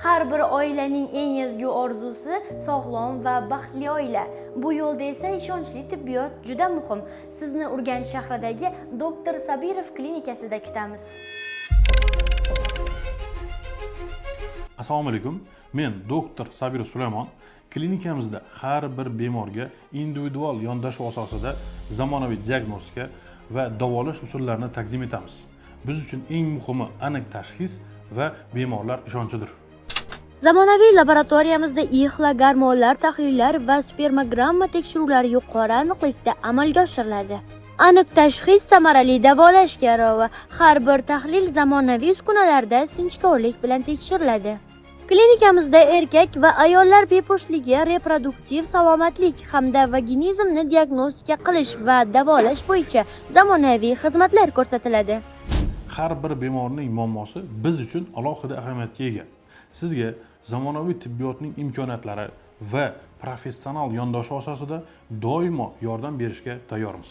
Har bir oilaning eng ezgu orzusi sog'lom va baxtli oila. Bu yo'lda esa ishonchli tibbiyot juda muhim. Sizni Urganch shahridagi Dr. Sabirov klinikasida kutamiz. Assalomu alaykum. Men Dr. Sabirov Sulaymon. Klinikamizda har bir bemorga individual yondashuv asosida zamonaviy diagnostika va davolash usullarini taqdim etamiz. Biz uchun eng muhimi aniq tashxis va bemorlar ishonchidir. Zamonaviy laboratoriyamizda ixla, gormonlar tahlillar va spermogramma tekshiruvlari yuqori aniqlikda amalga oshiriladi. Aniq tashxis samarali davolash garovi. Har bir tahlil zamonaviy uskunalarda sinchkovlik bilan tekshiriladi. Klinikamizda erkak va ayollar bepushligi, reproduktiv salomatlik hamda vaginizmni diagnostika qilish va davolash bo'yicha zamonaviy xizmatlar ko'rsatiladi. Har bir bemorning muammosi biz uchun alohida ahamiyatga ega. Sizga zamonaviy tibbiyotning imkoniyatlari va professional yondashuv asosida doimo yordam berishga tayyormiz.